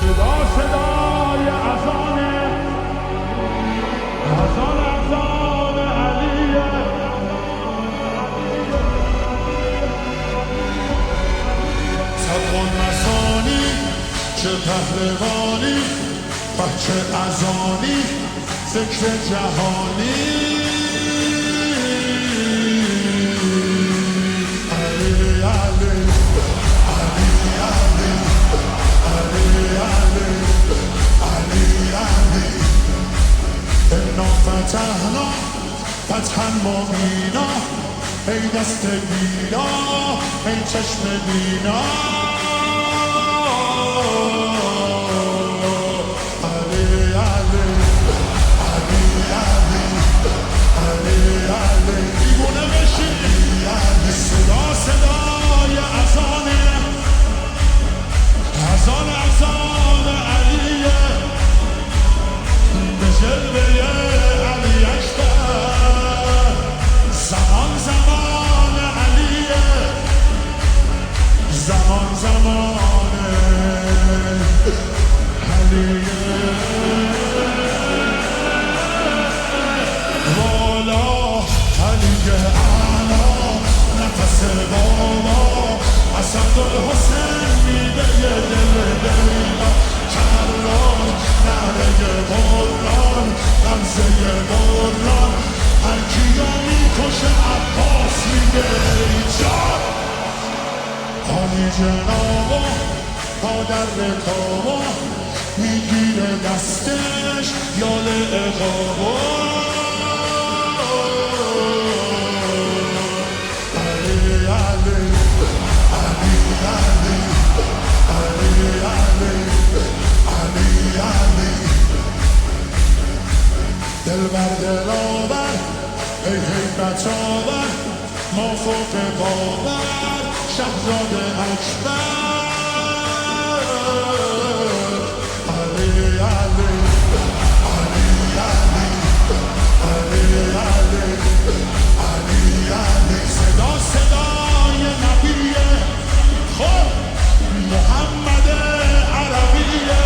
صدا صدای اذانه، اذان اذان علیه. طبق مسانی چه پهلوانی، بچه اذانی ذکر جهانی. علی علی علی علی علی علی علی علی. انا فتحنا فتحا مبینا، ای دست بینا ای چشم بینا. علی علی علی علی علی علی. دیوونه بشی. صدا صدای اذانه، اذان اذان علیه. به جلوه علی اکبر، زمان زمان علیه، زمان زمان علیه. والا علیه اعلا، نفس بابا اسدالحسین میده دل لیلا. کران نره بران، غمزه بران، هر کیا میکشه عباس میگه ای جان. حالی جنابا پادر رکابا، میگیره دستش یال اقابا. علی علی علی علی علی علی علی علی. دلبر دلاور ای حیبت آور، ما فوق باور شهزاد اکبر. علی علی علی علی علی علی علی علی. صدا صدای نبیه، خب محمد عربیه،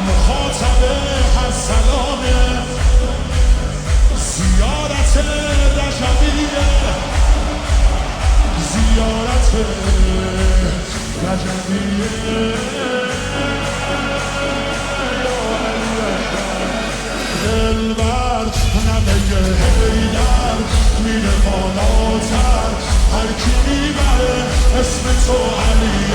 مخاطب هر سلامه. زیارت رجبیه، زیارت رجبیه. دلبر نمه حیدر میره بالاتر، هر کی میبره اسم تو علی